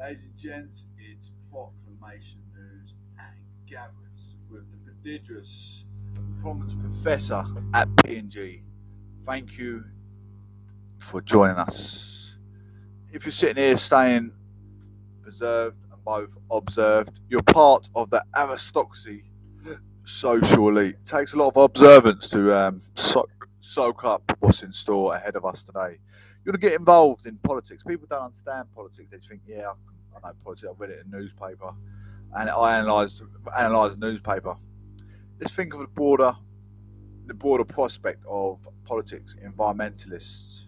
Ladies and gents, it's proclamation news and gatherings with the prodigious prominent professor at P&G. Thank you for joining us. If you're sitting here staying preserved and both observed, you're part of the aristocracy social elite. It takes a lot of observance to soak up what's in store ahead of us today. You want to get involved in politics. People don't understand politics. They just think, yeah, I know politics. I've read it in a newspaper, and I analysed the newspaper. Let's think of the broader prospect of politics. Environmentalists.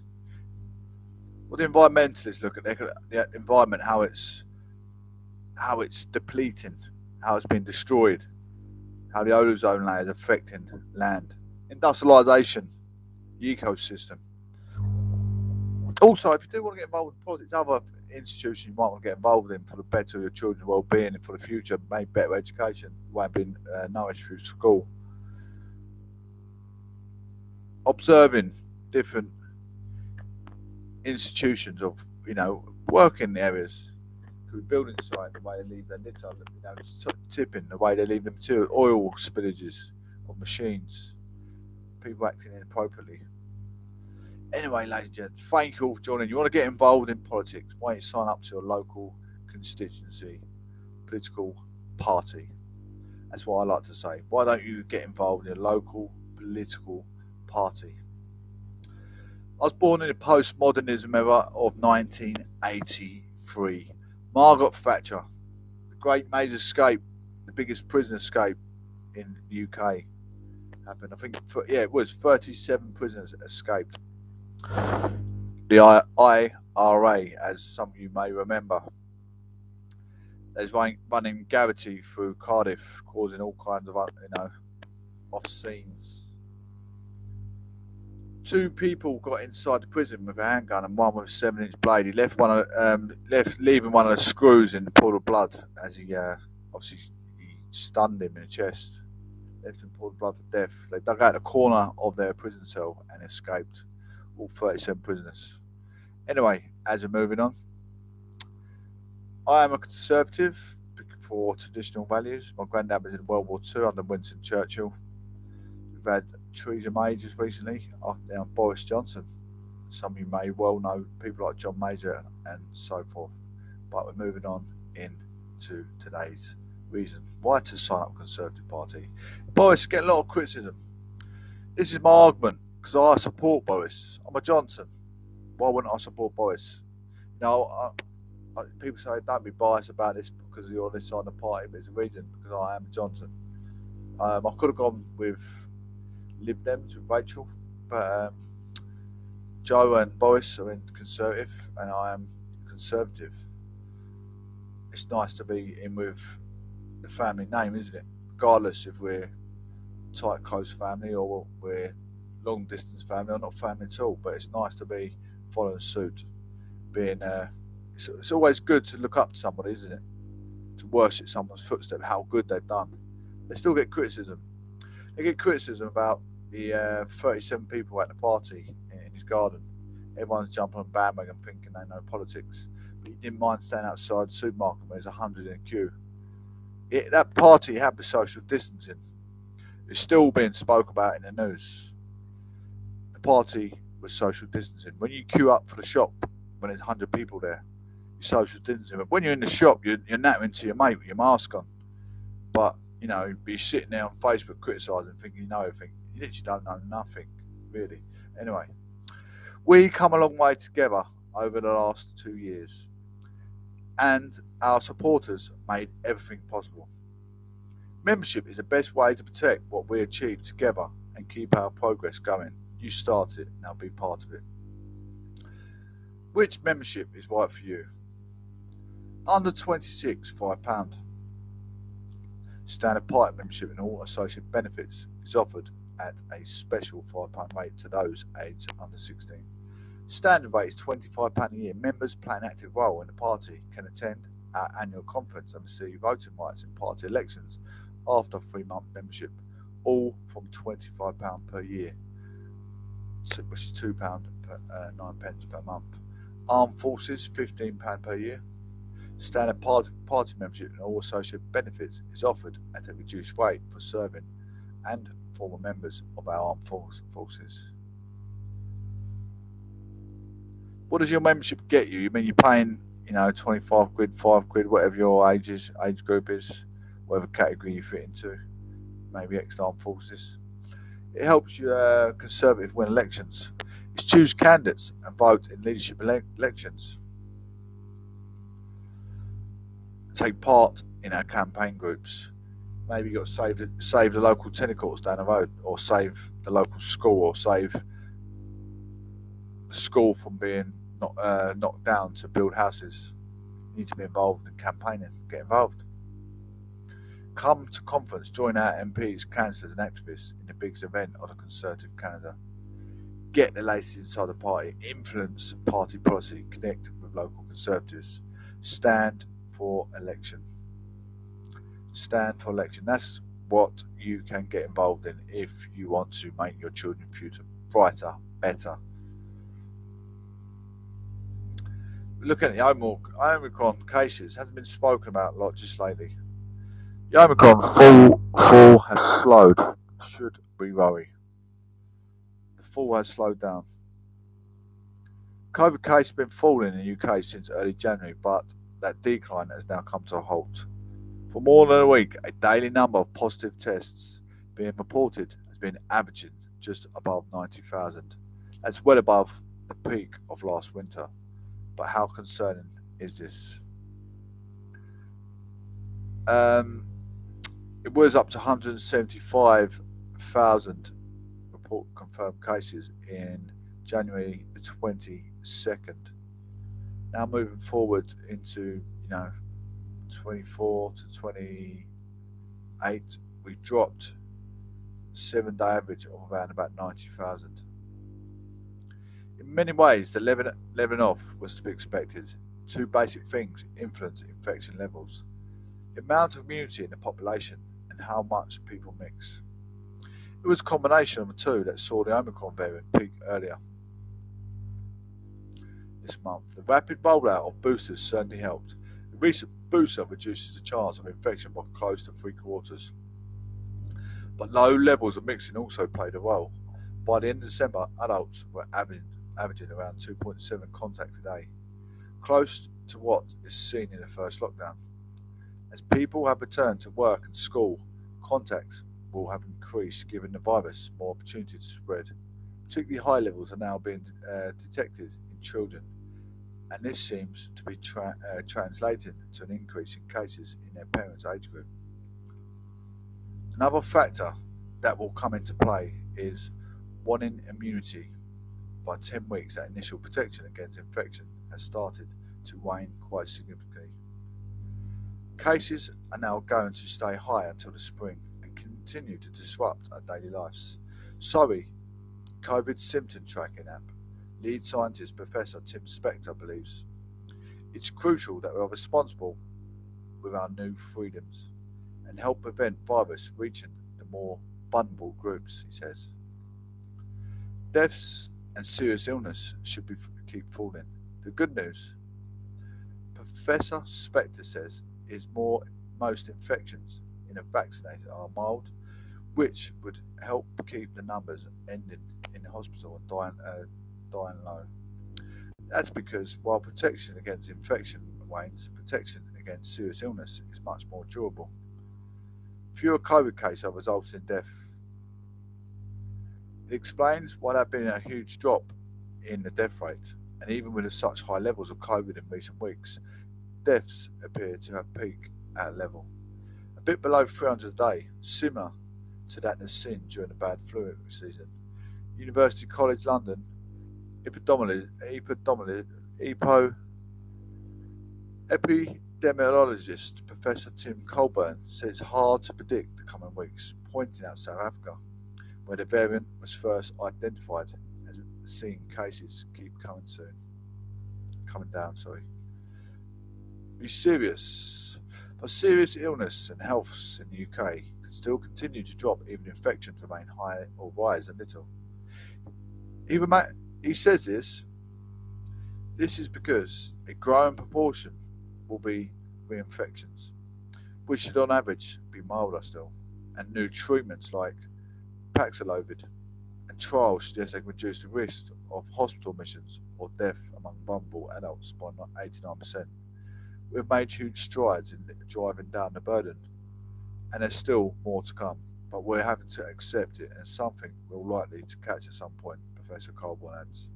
What the environmentalists look at, they look at the environment, how it's depleting, how it's been destroyed, how the ozone layer is affecting land, industrialisation, the ecosystem. Also, if you do want to get involved in politics, other institutions you might want to get involved in for the better of your children's well-being and for the future, maybe better education, way of being nourished through school. Observing different institutions of, working areas. Could be building site, the way they leave their litter, tipping, the way they leave the material, oil spillages of machines, people acting inappropriately. Anyway, ladies and gents, thank you all for joining. You want to get involved in politics? Why don't you sign up to your local constituency political party? That's what I like to say. Why don't you get involved in a local political party? I was born in the postmodernism era of 1983. Margaret Thatcher, the Great Maze Escape, the biggest prison escape in the UK, happened. I think, it was 37 prisoners escaped. The IRA, as some of you may remember, is running gravity through Cardiff, causing all kinds of off scenes. Two people got inside the prison with a handgun and one with a 7-inch blade. He left leaving one of the screws in the pool of blood as he stunned him in the chest. Left him pool of blood for death. They dug out the corner of their prison cell and escaped. All 37 prisoners. Anyway, as we're moving on, I am a conservative for traditional values. My granddad was in World War II under Winston Churchill. We've had Theresa May just recently, after now Boris Johnson. Some of you may well know people like John Major and so forth. But we're moving on into today's reason why to sign up Conservative Party. Boris get a lot of criticism. This is my argument because I support Boris. I'm a Johnson. Why wouldn't I support Boris? People say don't be biased about this because you're on this side of the party, but it's a reason because I am a Johnson. I could have gone with Lib Dems with Rachel, but Joe and Boris are in Conservative and I am Conservative. It's nice to be in with the family name, isn't it? Regardless if we're tight, close family or we're long distance family or not family at all, but it's nice to be following suit. It's always good to look up to somebody, isn't it? To worship someone's footsteps, how good they've done. They still get criticism. They get criticism about the 37 people at the party in his garden. Everyone's jumping on bandwagon thinking they know politics. But he didn't mind standing outside the supermarket when there's 100 in a queue. That party had the social distancing. It's still being spoke about in the news. The party was social distancing. When you queue up for the shop, when there's 100 people there, you're social distancing. But when you're in the shop, you're nattering to your mate with your mask on. But, you're sitting there on Facebook criticising, thinking you know everything. You literally don't know nothing, really. Anyway, we come a long way together over the last 2 years. And our supporters made everything possible. Membership is the best way to protect what we achieve together and keep our progress going. You started it, now be part of it. Which membership is right for you? Under 26, £5. Standard Party membership and all associated benefits is offered at a special £5 rate to those aged under 16. Standard rate is £25 a year. Members play an active role in the party, can attend our annual conference and receive voting rights in party elections after a 3-month membership, all from £25 per year, which is £2 per 9 pence per month. Armed Forces, £15 per year. Standard party membership and all associated benefits is offered at a reduced rate for serving and former members of our armed forces. What does your membership get you? You mean you're paying, 25 quid, 5 quid, whatever your age group is, whatever category you fit into, maybe ex-armed forces. It helps you Conservative win elections. It's choose candidates and vote in leadership elections. Take part in our campaign groups. Maybe you've got to save the local tennis courts down the road, or save the local school, or save the school from being knocked down to build houses. You need to be involved in campaigning. Get involved. Come to conference, join our MPs, councillors and activists in the biggest event of the Conservative Canada. Get the latest inside the party, influence party policy, connect with local Conservatives. Stand for election. Stand for election. That's what you can get involved in if you want to make your children's future brighter, better. Looking at the Omicron cases, hasn't been spoken about a lot just lately. The Omicron fall has slowed. Should we worry? The fall has slowed down. COVID cases have been falling in the UK since early January, but that decline has now come to a halt. For more than a week, a daily number of positive tests being reported has been averaging just above 90,000. That's well above the peak of last winter. But how concerning is this? It was up to 175,000 confirmed cases in January the 22nd. Now moving forward into 24 to 28, we've dropped 7-day average of around about 90,000. In many ways, the leveling off was to be expected. Two basic things influence infection levels: the amount of immunity in the population and how much people mix. It was a combination of the two that saw the Omicron variant peak earlier this month. The rapid rollout of boosters certainly helped. The recent booster reduces the chance of infection by close to 3/4. But low levels of mixing also played a role. By the end of December, adults were averaging around 2.7 contacts a day, close to what is seen in the first lockdown. As people have returned to work and school, contacts will have increased, giving the virus more opportunity to spread. Particularly high levels are now being detected in children, and this seems to be translating to an increase in cases in their parents' age group. Another factor that will come into play is waning immunity. By 10 weeks, that initial protection against infection has started to wane quite significantly. Cases are now going to stay high until the spring and continue to disrupt our daily lives. SOE, COVID symptom tracking app, lead scientist Professor Tim Spector believes it's crucial that we are responsible with our new freedoms and help prevent virus reaching the more vulnerable groups, he says. Deaths and serious illness should keep falling. The good news, Professor Spector says, is most infections in a vaccinated are mild, which would help keep the numbers ending in the hospital and dying low. That's because while protection against infection wanes, protection against serious illness is much more durable. Fewer COVID cases have resulted in death. It explains why there has been a huge drop in the death rate, and even with such high levels of COVID in recent weeks, deaths appear to have peaked at a level a bit below 300 a day, similar to that that's seen during the bad flu season. University College London epidemiologist Professor Tim Colburn says it's hard to predict the coming weeks, pointing out South Africa, where the variant was first identified, as seeing cases keep coming down. Be serious. But serious illness and healths in the UK can still continue to drop, even infections remain high or rise a little. He says this is because a growing proportion will be reinfections, which should on average be milder still, and new treatments like Paxlovid and trials suggest they can reduce the risk of hospital admissions or death among vulnerable adults by 89%. We've made huge strides in driving down the burden, and there's still more to come, but we're having to accept it as something we're likely to catch at some point, Professor Colborne adds.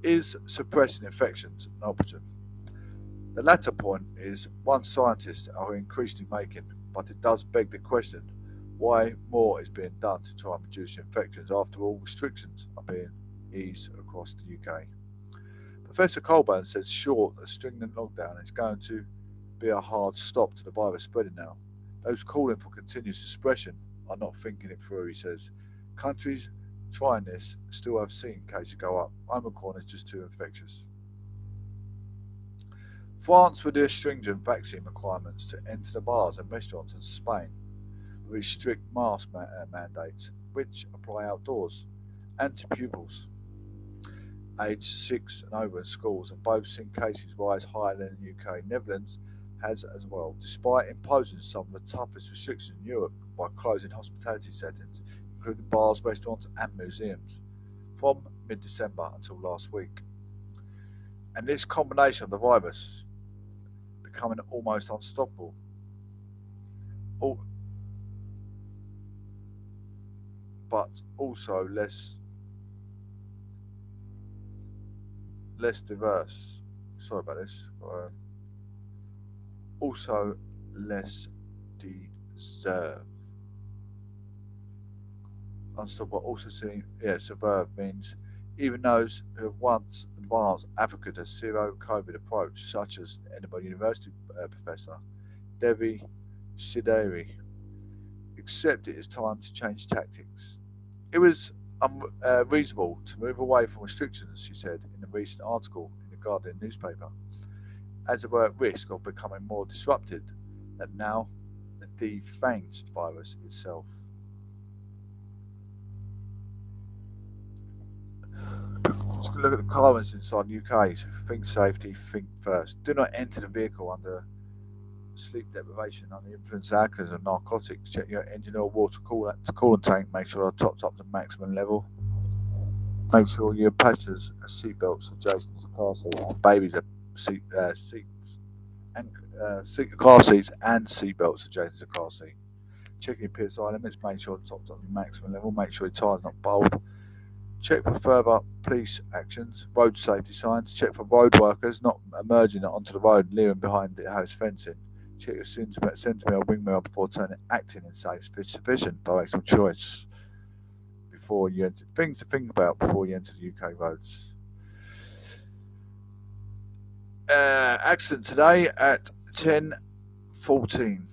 Is suppressing infections an option? The latter point is one scientists are increasingly making, but it does beg the question why more is being done to try and reduce infections after all restrictions are being eased across the UK. Professor Colburn says short a stringent lockdown is going to be a hard stop to the virus spreading now. Those calling for continued suppression are not thinking it through, he says. Countries trying this still have seen cases go up. Omicron is just too infectious. France will do stringent vaccine requirements to enter the bars and restaurants, and Spain will restrict mask mandates, which apply outdoors and to pupils aged 6 and over in schools, and both seen cases rise higher than in the UK. Netherlands has as well, despite imposing some of the toughest restrictions in Europe by closing hospitality settings, including bars, restaurants and museums, from mid-December until last week. And this combination of the virus becoming almost unstoppable, but also less diverse. Sorry about this. Also less deserved. Unstoppable. Also seeing, subverve means even those who have once advanced advocate a zero COVID approach, such as Edinburgh University professor Devi Sideri, accept it is time to change tactics. It was reasonable to move away from restrictions, she said in a recent article in the Guardian newspaper, as they were at risk of becoming more disrupted than now the defanged virus itself. Just look at the comments inside the UK. So think safety, think first. Do not enter the vehicle under sleep deprivation, under the influence of alcohol or narcotics. Check your engine oil, water coolant tank. Make sure they're topped up to maximum level. Make sure your passengers are seatbelts adjacent to the car seat, and babies are seats and car seats and seatbelts adjacent to the car seat. Check your PSI limits. Make sure they're topped up to maximum level. Make sure your tyres not bowled. Check for further police actions, road safety signs. Check for road workers not emerging onto the road, leaving behind the house fencing. Check your centre mirror, wing mirror before turning, acting in safe, sufficient directional choice before you enter. Things to think about before you enter the UK roads. Accident today at 10:14.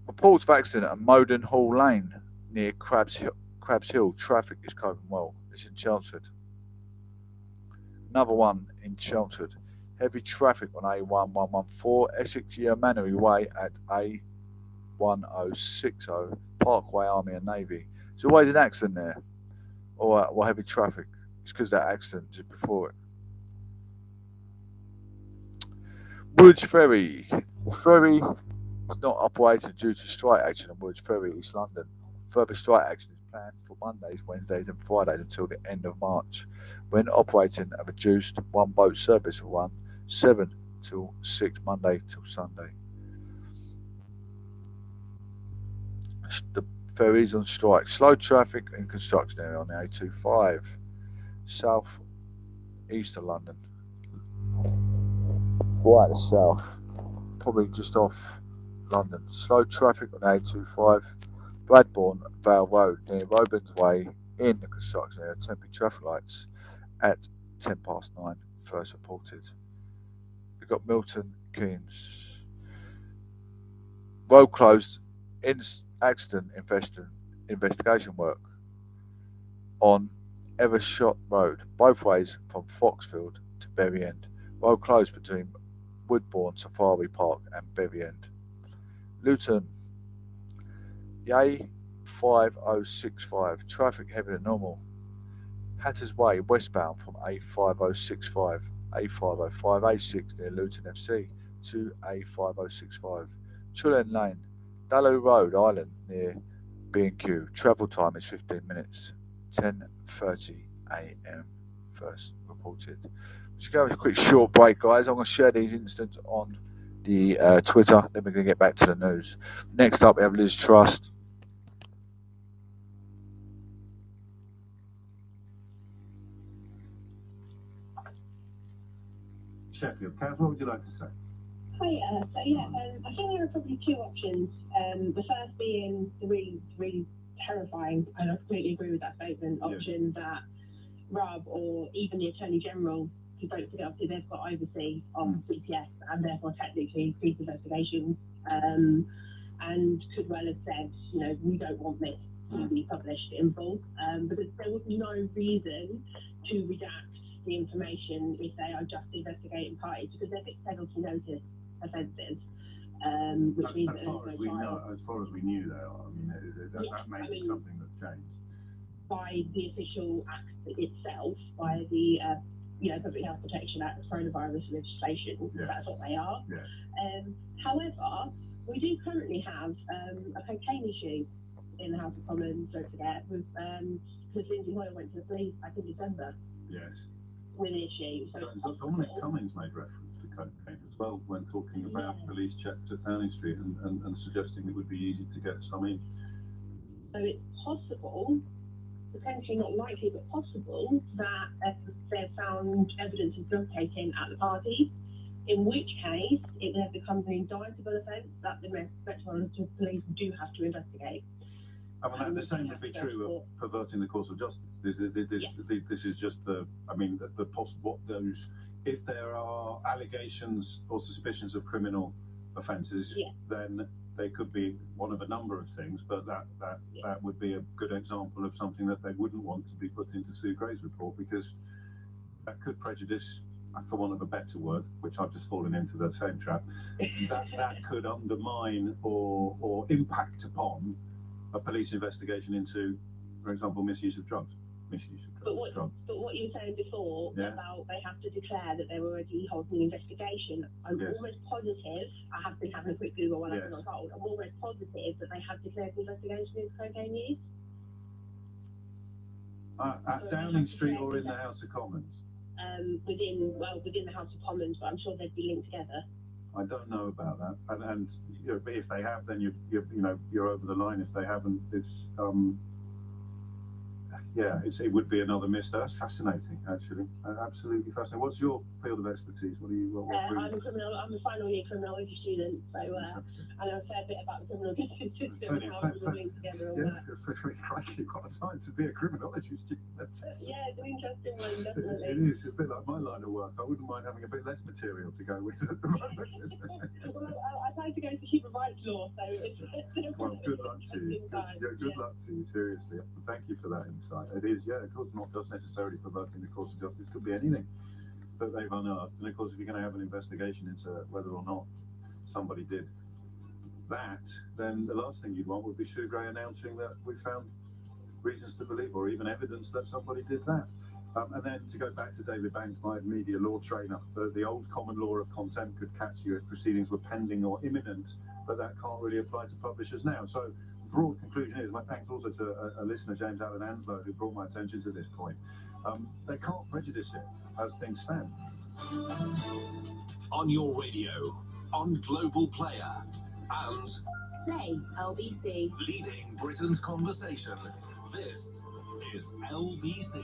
Reports of accident at Moden Hall Lane near Crabs Hill. Traffic is coping well. It's in Chelmsford. Another one in Chelmsford. Heavy traffic on A1114 Essex Yeomanry Way at A1060 Parkway Army and Navy. There's always an accident there, or heavy traffic. It's because that accident just before it. Woolwich Ferry. The ferry is not operated due to strike action on Woolwich Ferry, East London. Further strike action is planned for Mondays, Wednesdays and Fridays until the end of March, when operating a reduced one-boat service will run 7 till 6 Monday till Sunday. The ferry is on strike. Slow traffic in construction area on the A25, south east of London. Right at the south, probably just off London. Slow traffic on the A25. Bradbourne Vale Road near Robins Way in the construction area. Temporary traffic lights at 9:10. First reported. We've got Milton Keynes. Road closed in accident investigation work on Evershot Road, both ways from Foxfield to Bury End. Road closed between Woodbourne Safari Park and Bury End. Luton. The A5065, traffic heavier than normal. Hatters Way westbound from A5065 A505, A6 near Luton FC to A5065. Chullen Lane, Dallow Road, Island near B&Q. Travel time is 15 minutes. 10:30 a.m. first reported. Just go with a quick short break, guys. I'm going to share these incidents on the Twitter. Then we're going to get back to the news. Next up, we have Liz Trust. Sheffield. Kaz, what would you like to say? Hi, I think there are probably two options. The first being the really terrifying, and I completely agree with that statement, option that Rob or even the Attorney General, who don't forget, obviously they've got oversee on CPS and therefore technically police investigations, and could well have said, we don't want this to be published in full, because there would be no reason to redact the information if they are just investigating parties, because they're penalty notice offences, which means as far as we knew they are. I mean, that may be something that's changed by the official act itself, by the Public Health Protection Act, coronavirus legislation. Yes. That's what they are. Yes. However, we do currently have a cocaine issue in the House of Commons. Don't forget, with Lindsay Hoyle went to the police back in December. Yes. With the issue. So Dominic Cummings made reference to cocaine as well when talking about police checks at Downing Street and suggesting it would be easy to get some in. So it's possible, potentially not likely, but possible, that they've found evidence of drug taking at the party, in which case it then becomes an indictable offence that the Metropolitan Police do have to investigate. I mean, the same would be true of perverting the course of justice. This is just the possible, those, if there are allegations or suspicions of criminal offences, then they could be one of a number of things, but that would be a good example of something that they wouldn't want to be put into Sue Gray's report, because that could prejudice, for want of a better word, which I've just fallen into the same trap, that could undermine or impact upon a police investigation into, for example, misuse of drugs. But what you were saying before about they have to declare that they're already holding an investigation, I'm almost positive, I have been having a quick Google while I've been on hold, I'm almost positive that they have declared the investigation into cocaine use. At Downing Street or in the House of Commons? Within the House of Commons, but I'm sure they'd be linked together. I don't know about that, and if they have, then you're over the line. If they haven't, it's it would be another miss. That's fascinating, actually, absolutely fascinating. What's your field of expertise? I'm a final year criminology student, so I know a fair bit about the criminal justice system and how it's all linked together. You've got time to be a criminology student. It's an interesting one, definitely. It is a bit like my line of work. I wouldn't mind having a bit less material to go with at the moment. Well, I'd like to go to human rights law, so it's well, good luck to you. Good luck to you, seriously. Thank you for that insight. It is, of course, not just necessarily perverting the course of justice. It could be anything that they've unearthed. And of course, if you're going to have an investigation into whether or not somebody did that, then the last thing you'd want would be Sue Gray announcing that we found reasons to believe or even evidence that somebody did that. And then to go back to David Banks, my media law trainer, the old common law of contempt could catch you if proceedings were pending or imminent, but that can't really apply to publishers now. So broad conclusion is, my thanks also to a listener, James Allen Anslow, who brought my attention to this point. They can't prejudice it as things stand. On your radio, on Global Player, and Play LBC. Leading Britain's conversation. This is LBC.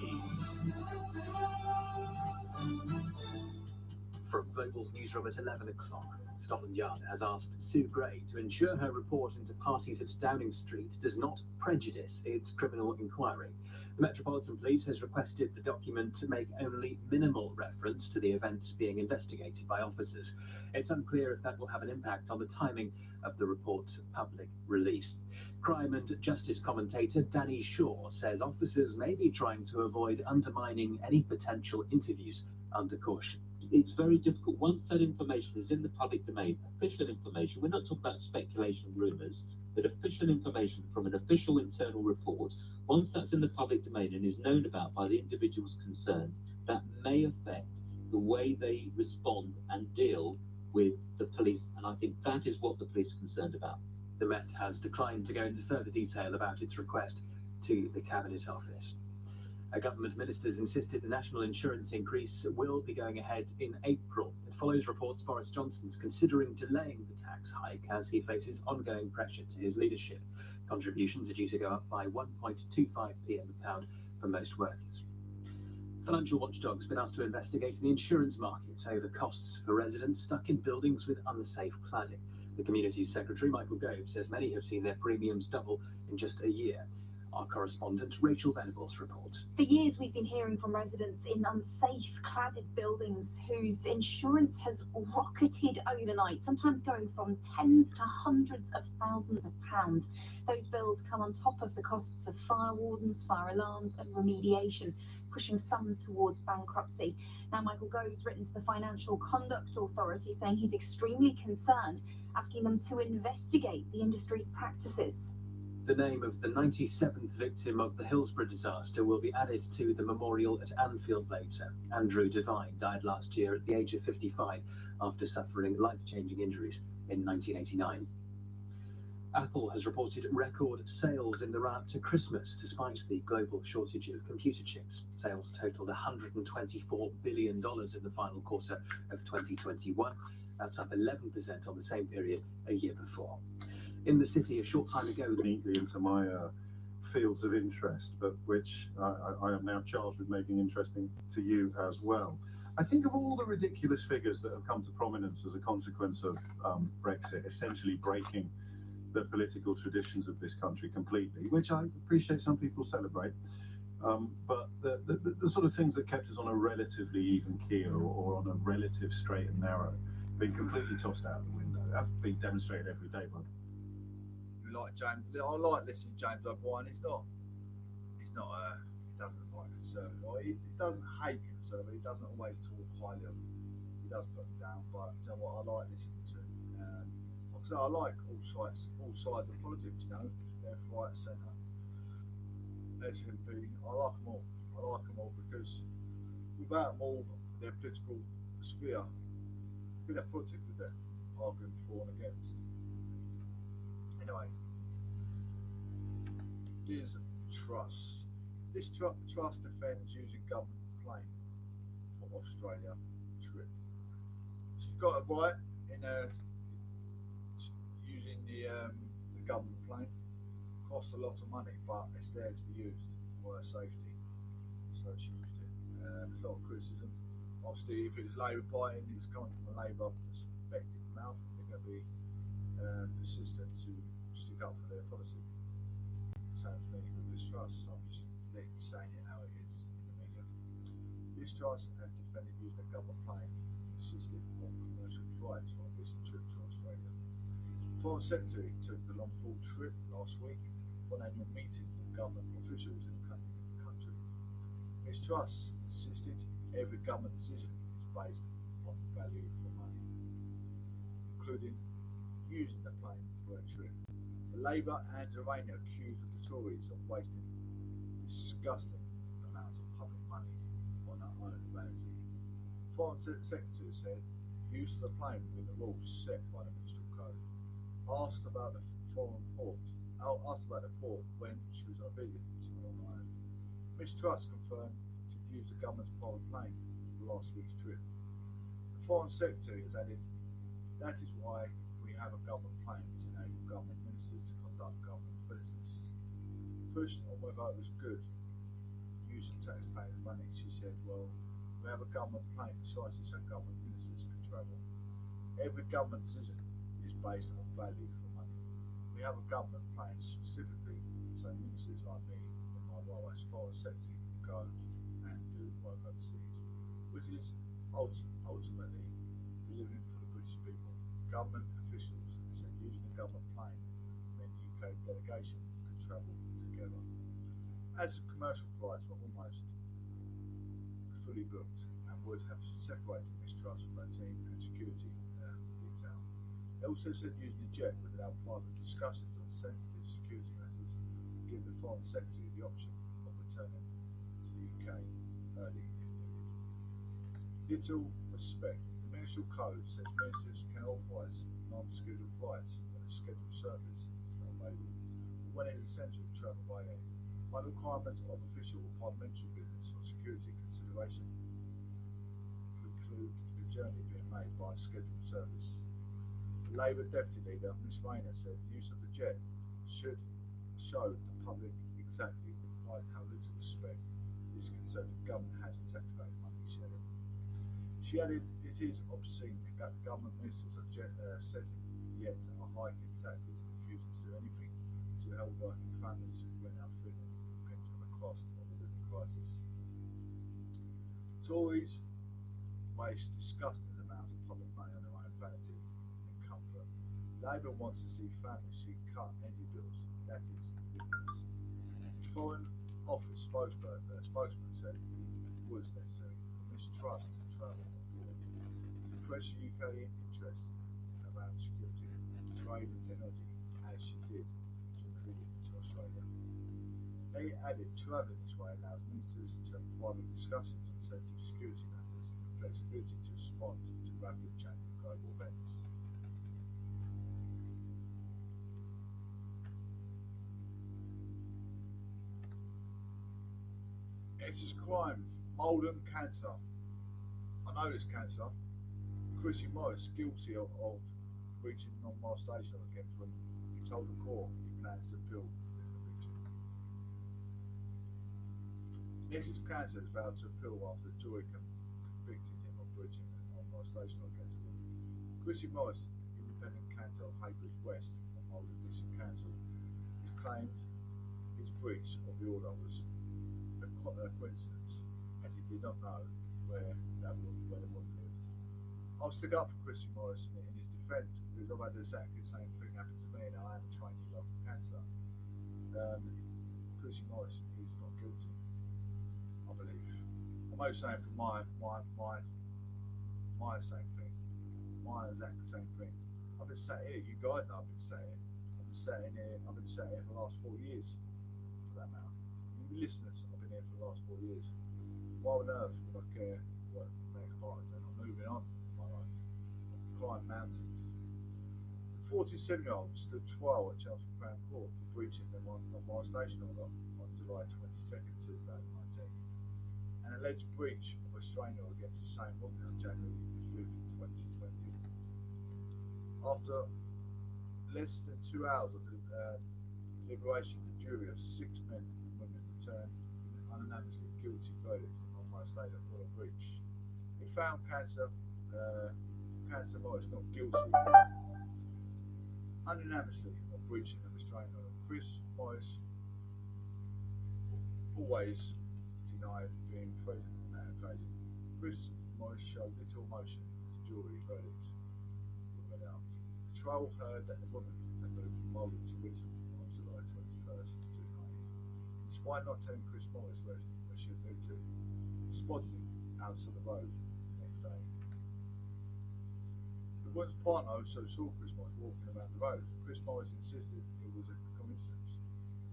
From Global's newsroom at 11 o'clock, Scotland Yard has asked Sue Gray to ensure her report into parties at Downing Street does not prejudice its criminal inquiry. The Metropolitan Police has requested the document to make only minimal reference to the events being investigated by officers. It's unclear if that will have an impact on the timing of the report's public release. Crime and justice commentator Danny Shaw says officers may be trying to avoid undermining any potential interviews under caution. It's very difficult. Once that information is in the public domain, official information, we're not talking about speculation, rumours, but official information from an official internal report, once that's in the public domain and is known about by the individuals concerned, that may affect the way they respond and deal with the police, and I think that is what the police are concerned about. The Met has declined to go into further detail about its request to the Cabinet Office. Government ministers insisted the national insurance increase will be going ahead in April. It follows reports Boris Johnson's considering delaying the tax hike as he faces ongoing pressure to his leadership. Contributions are due to go up by 1.25p in the pound for most workers. Financial watchdogs have been asked to investigate the insurance market over costs for residents stuck in buildings with unsafe cladding. The Communities Secretary, Michael Gove, says many have seen their premiums double in just a year. Our correspondent Rachel Venables reports. For years we've been hearing from residents in unsafe cladded buildings whose insurance has rocketed overnight, sometimes going from tens to hundreds of thousands of pounds. Those bills come on top of the costs of fire wardens, fire alarms and remediation, pushing some towards bankruptcy. Now Michael Gove's written to the Financial Conduct Authority saying he's extremely concerned, asking them to investigate the industry's practices. The name of the 97th victim of the Hillsborough disaster will be added to the memorial at Anfield later. Andrew Devine died last year at the age of 55 after suffering life-changing injuries in 1989. Apple has reported record sales in the run-up to Christmas despite the global shortage of computer chips. Sales totaled $124 billion in the final quarter of 2021. That's up 11% on the same period a year before. In the city a short time ago, neatly into my fields of interest, but which I am now charged with making interesting to you as well. I think of all the ridiculous figures that have come to prominence as a consequence of Brexit, essentially breaking the political traditions of this country completely, which I appreciate some people celebrate. But the sort of things that kept us on a relatively even keel or on a relative straight and narrow have been completely tossed out the window. That's been demonstrated every day, but like James, I like listening to James O'Brien. He doesn't like Conservative. He doesn't hate Conservative. He doesn't always talk highly of them. He does put them down, but you know what, I like listening to him. Like I say, I like all sides of politics. You know, left, right, centre, SNP. I like them all. I like them all because without them all, their political sphere, bit of politics with them, arguing for and against. Anyway, here's trust. This trust defends using government plane for Australia trip. So you've got it right in using the government plane. Costs a lot of money, but it's there to be used for her safety. So she used it. There's a lot of criticism. Obviously, if it was Labour Party and it's coming from a Labour perspective mouth, they're going to be insistent to stick up for their policy. Sounds to me with Liz Truss, so I'm just saying it how it is in the media. Liz Truss has defended using a government plane, insisted on commercial flights for a recent trip to Australia. The Foreign Secretary took the long haul trip last week for an annual meeting with government officials in the country. Ms Truss insisted every government decision is based on value for money, including using the plane for a trip. The Labour and Urania accused the Tories of wasting disgusting amounts of public money on their own vanity. Foreign Secretary said use of the plane within the rules set by the Ministerial Code. Asked about the port when she was on a visit to Northern Ireland. Ms Truss confirmed she'd used the government's private plane for last week's trip. The Foreign Secretary has added, that is why we have a government plane to enable government ministers to conduct government business. Pushed on whether it was good use of taxpayers' money, she said, well, we have a government plane precisely so government ministers can travel. Every government decision is based on value for money. We have a government plane specifically so ministers like me in my role as Foreign Secretary can go and do work overseas, which is ultimately delivering for the British people. Government officials said using the government plane meant the UK delegation could travel together. As commercial flights were almost fully booked and would have separated Ms Truss from her team and security detail. It also said using the jet would allow private discussions on sensitive security matters, give the Foreign Secretary the option of returning to the UK early if needed. Little respect. The Ministerial Code says ministers can authorise non-scheduled flights when a scheduled service is not available, or when it is essential to travel by air. By the requirement of official or parliamentary business or security consideration preclude the journey being made by a scheduled service. The Labour Deputy Leader, Ms Rayner, said the use of the jet should show the public exactly how little respect this Conservative government has for taxpayers' money, she added. It is obscene that the government ministers are setting yet a hiking taxes and refusing to do anything to help working families who are now feeling the pinch on the cost of the living crisis. Tories waste disgusting amounts of public money on their own vanity and comfort. Labour wants to see families see cut energy bills. That is the difference. The Foreign Office spokesman said it was necessary for mistrust to travel abroad to press UK interest around security, trade and technology, as she did during the visit to Australia. They added travelling this way allows ministers to have private discussions on sensitive security matters and flexibility to respond to rapid changing global events. It is crime, mould and cancer. I know this cancer. Chrissy Morris guilty of breaching non-molestation against women. He told the court he plans to appeal the conviction. Essex Cancer has vowed to appeal after the jury convicted him of breaching non-molestation against a woman. Chrissy Morris, independent cancer of Haybridge West and Malden District Council, has claimed his breach of the order was a coincidence, as he did not know where the woman lived. I'll stick up for Chrissy Morris in his defence because I've had exactly the same thing happen to me and I am training local cancer. Chrissy Morris is not guilty, I believe. I'm only saying for my same thing, my exact same thing. I've been sat here, you guys know I've been sat here. I've been sat here for the last 4 years, for that matter. You listeners, I've been here for the last 4 years. Why on earth would I care what the next part is doing? I'm moving on in my life. I'm climbing mountains. The 47-year-old stood trial at Chelmsford Crown Court for breaching the non-molestation order on July 22nd, 2019. An alleged breach of restraining order against the same woman on January 5th, 2020. After less than 2 hours of deliberation, the jury of 6 men and women returned an unanimously guilty verdict on non-molestation order breach. They found Cancer Morris not guilty unanimously of breaching the restraining order. Chris Morris always denied being present on that occasion. Chris Morris showed little emotion as the jury verdict was read out. The trial heard that the woman had moved from Malden to Whittam on July 21st, 2019. Despite not telling Chris Morris where she had moved to, he spotted him outside the road the next day. The woman's partner also saw Chris Morris walking around the road. Chris Morris insisted it was a coincidence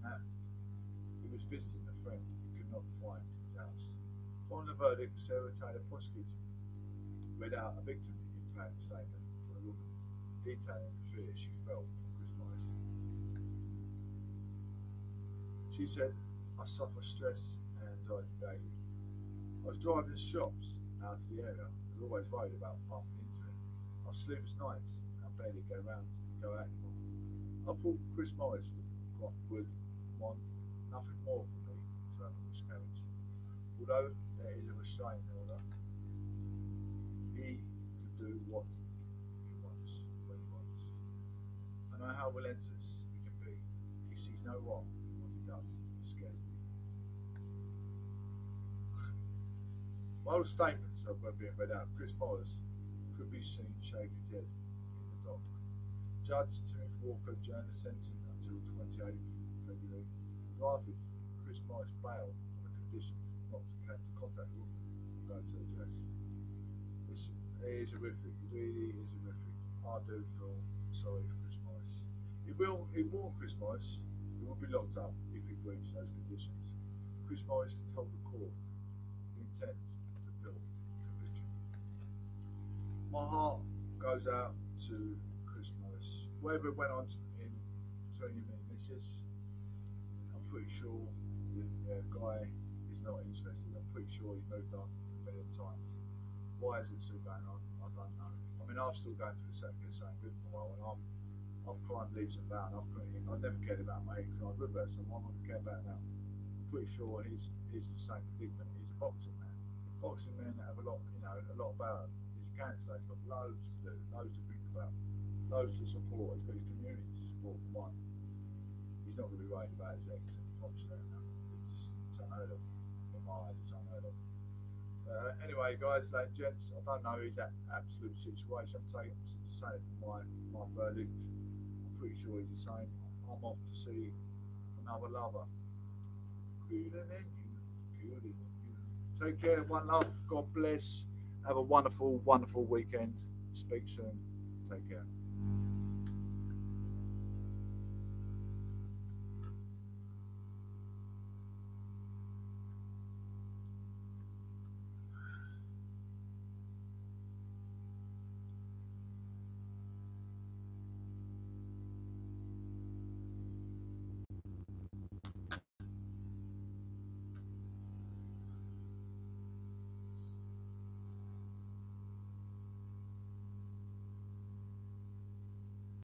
that he was visiting a friend he could not find his house. Following the verdict, Sarah Taylor, prosecutor, read out a victim impact statement for the woman, detailing the fear she felt from Chris Morris. She said, "I suffer stress and anxiety daily. I was driving to shops out of the area. I was always worried about bumping into him. I've sleepless nights and I barely go out anymore. I thought Chris Morris would want nothing more from me to have a miscarriage. Although there is a restraining order, he can do what he wants when he wants. I know how relentless he can be. He sees no wrong in what he does. It scares me." While the statements were being read out, Chris Morris could be seen shaking his head in the dock. Judge Timothy Walker adjourned the sentencing until 28th February, granted Chris Morris bail on the conditions not to contact the woman or go to the address. It is horrific, it really is horrific. I do feel sorry for Chris Morris. It warned Chris Morris he will be locked up if he breached those conditions. Chris Morris told the court he intends to appeal the conviction. my heart goes out to Chris Morris. Whatever went on in between him and Mrs., I'm pretty sure the guy is not interested. I'm pretty sure he's moved on a million times. Why is it still going on? I don't know. I mean, I'm still going through the same rigmarole, and I've climbed leaps and bounds. I've never cared about my ex. I'm good about someone. I'm not going to care about now. I'm pretty sure he's the same predicament. He's a boxing man. Boxing men have a lot about him. He's a counsellor. He's got loads to do, loads to think about, loads to support. He's got his community to support for one. He's not going to be worried about his ex. Obviously, it's unheard of. In my eyes, it's unheard of. Anyway, guys, like gents, I don't know his absolute situation. I'm saying for my verdict. I'm pretty sure he's the same. I'm off to see another lover. Cooler than you. Take care, one love. God bless. Have a wonderful, wonderful weekend. Speak soon. Take care.